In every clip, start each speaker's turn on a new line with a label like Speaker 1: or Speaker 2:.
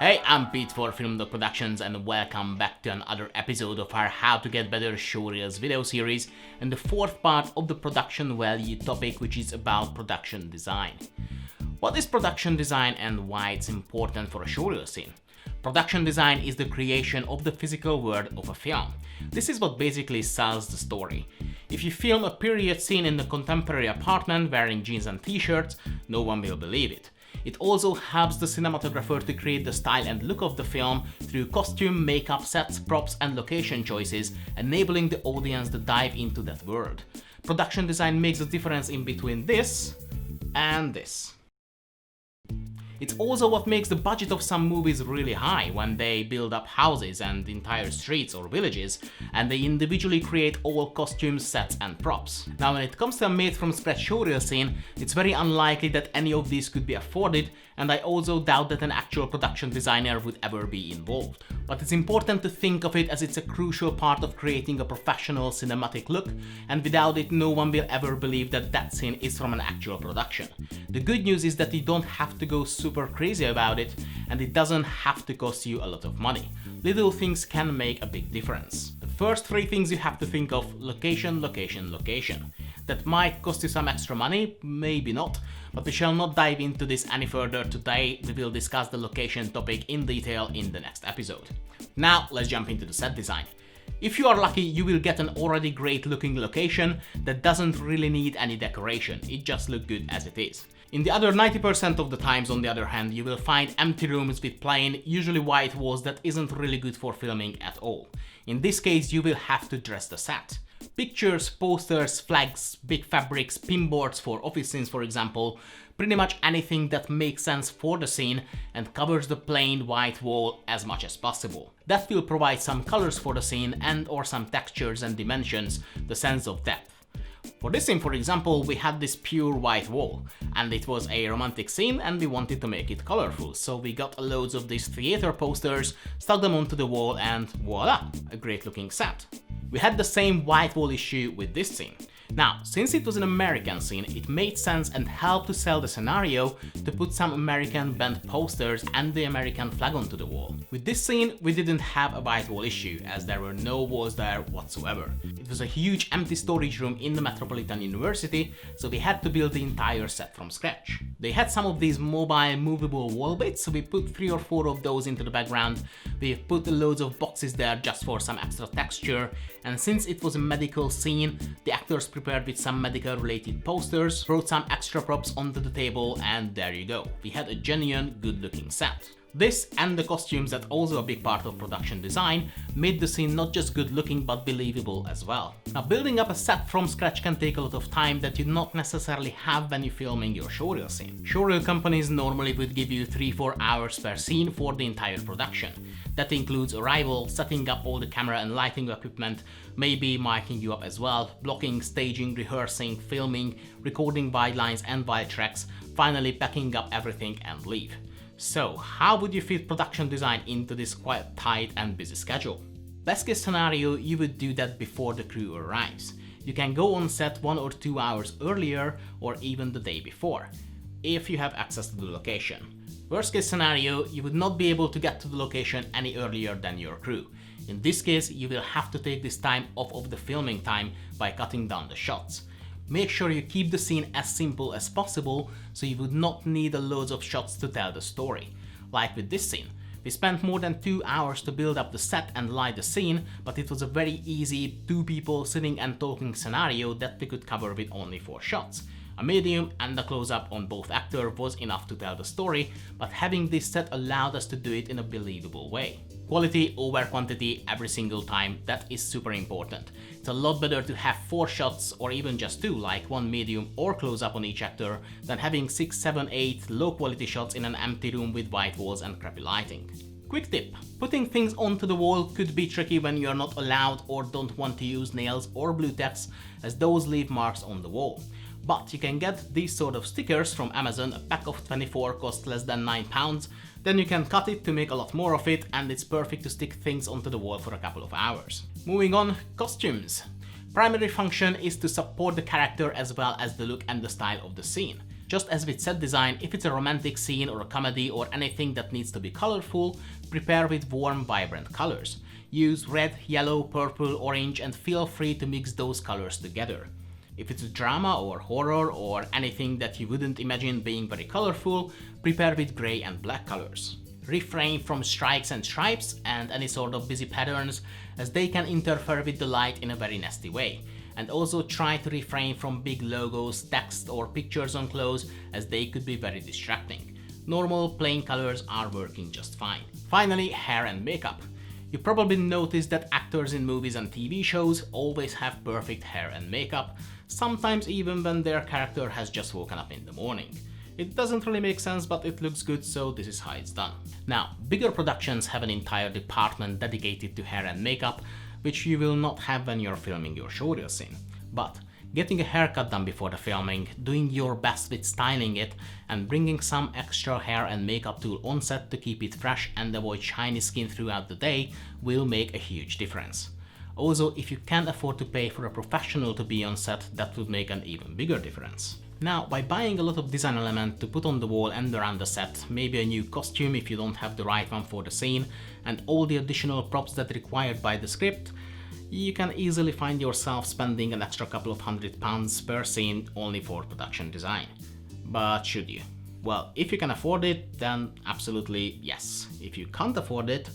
Speaker 1: Hey, I'm Pete for Film Dog Productions and welcome back to another episode of our How to Get Better Showreels video series and the fourth part of the production value topic, which is about production design. What is production design and why it's important for a showreel scene? Production design is the creation of the physical world of a film. This is what basically sells the story. If you film a period scene in a contemporary apartment wearing jeans and t-shirts, no one will believe it. It also helps the cinematographer to create the style and look of the film through costume, makeup, sets, props and location choices, enabling the audience to dive into that world. Production design makes a difference in between this and this. It's also what makes the budget of some movies really high when they build up houses and entire streets or villages, and they individually create all costumes, sets and props. Now when it comes to a made-from-scratch showreel scene, it's very unlikely that any of these could be afforded, and I also doubt that an actual production designer would ever be involved. But it's important to think of it as it's a crucial part of creating a professional cinematic look, and without it no one will ever believe that that scene is from an actual production. The good news is that you don't have to go super crazy about it, and it doesn't have to cost you a lot of money. Little things can make a big difference. The first three things you have to think of: location, location, location. That might cost you some extra money, maybe not, but we shall not dive into this any further today. We will discuss the location topic in detail in the next episode. Now let's jump into the set design. If you are lucky, you will get an already great looking location that doesn't really need any decoration, it just looks good as it is. In the other 90% of the times, on the other hand, you will find empty rooms with plain, usually white walls that isn't really good for filming at all. In this case, you will have to dress the set. Pictures, posters, flags, big fabrics, pinboards for office scenes for example, pretty much anything that makes sense for the scene and covers the plain white wall as much as possible. That will provide some colors for the scene and or some textures and dimensions, the sense of depth. For this scene, for example, we had this pure white wall, and it was a romantic scene and we wanted to make it colorful, so we got loads of these theater posters, stuck them onto the wall and voila, a great looking set. We had the same white wall issue with this scene. Now, since it was an American scene, it made sense and helped to sell the scenario to put some American band posters and the American flag onto the wall. With this scene, we didn't have a white wall issue, as there were no walls there whatsoever. It was a huge empty storage room in the Metropolitan University, so we had to build the entire set from scratch. They had some of these mobile, movable wall bits, so we put 3 or 4 of those into the background. We put loads of boxes there just for some extra texture, and since it was a medical scene, the actors prepared with some medical related posters, brought some extra props onto the table, and there you go. We had a genuine good looking set. This and the costumes, that also a big part of production design, made the scene not just good looking but believable as well. Now, building up a set from scratch can take a lot of time that you not necessarily have when you're filming your showreel scene. Showreel companies normally would give you 3-4 hours per scene for the entire production. That includes arrival, setting up all the camera and lighting equipment, maybe miking you up as well, blocking, staging, rehearsing, filming, recording guidelines and wide tracks, finally packing up everything and leave. So, how would you fit production design into this quite tight and busy schedule? Best case scenario, you would do that before the crew arrives. You can go on set 1 or 2 hours earlier or even the day before, if you have access to the location. Worst case scenario, you would not be able to get to the location any earlier than your crew. In this case, you will have to take this time off of the filming time by cutting down the shots. Make sure you keep the scene as simple as possible, so you would not need loads of shots to tell the story. Like with this scene, we spent more than 2 hours to build up the set and light the scene, but it was a very easy 2 people sitting and talking scenario that we could cover with only 4 shots. A medium and a close-up on both actors was enough to tell the story, but having this set allowed us to do it in a believable way. Quality over quantity every single time, that is super important. It's a lot better to have 4 shots or even just 2, like 1 medium or close-up on each actor, than having 6, 7, 8 low-quality shots in an empty room with white walls and crappy lighting. Quick tip: putting things onto the wall could be tricky when you're not allowed or don't want to use nails or blue tacks, as those leave marks on the wall. But you can get these sort of stickers from Amazon. A pack of 24 costs less than £9. Then you can cut it to make a lot more of it, and it's perfect to stick things onto the wall for a couple of hours. Moving on, costumes. Primary function is to support the character as well as the look and the style of the scene. Just as with set design, if it's a romantic scene or a comedy or anything that needs to be colorful, prepare with warm, vibrant colors. Use red, yellow, purple, orange, and feel free to mix those colors together. If it's a drama or horror or anything that you wouldn't imagine being very colorful, prepare with gray and black colors. Refrain from strikes and stripes and any sort of busy patterns, as they can interfere with the light in a very nasty way. And also try to refrain from big logos, text or pictures on clothes, as they could be very distracting. Normal, plain colors are working just fine. Finally, hair and makeup. You probably noticed that actors in movies and TV shows always have perfect hair and makeup, sometimes even when their character has just woken up in the morning. It doesn't really make sense, but it looks good, so this is how it's done. Now, bigger productions have an entire department dedicated to hair and makeup, which you will not have when you're filming your showreel scene. But getting a haircut done before the filming, doing your best with styling it, and bringing some extra hair and makeup tool on set to keep it fresh and avoid shiny skin throughout the day will make a huge difference. Also, if you can't afford to pay for a professional to be on set, that would make an even bigger difference. Now, by buying a lot of design element to put on the wall and around the set, maybe a new costume if you don't have the right one for the scene, and all the additional props that are required by the script, you can easily find yourself spending an extra couple of £100 per scene only for production design. But should you? Well, if you can afford it, then absolutely yes. If you can't afford it,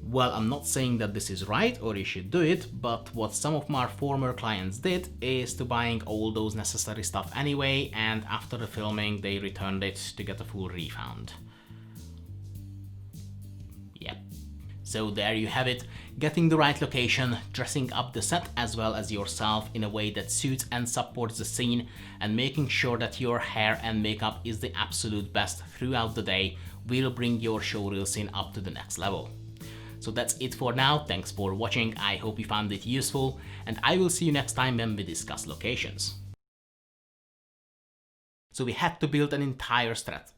Speaker 1: well, I'm not saying that this is right or you should do it, but what some of my former clients did is to buying all those necessary stuff anyway, and after the filming they returned it to get a full refund. Yep. So there you have it, getting the right location, dressing up the set as well as yourself in a way that suits and supports the scene, and making sure that your hair and makeup is the absolute best throughout the day will bring your showreel scene up to the next level. So that's it for now, thanks for watching, I hope you found it useful, and I will see you next time when we discuss locations. So we had to build an entire strat.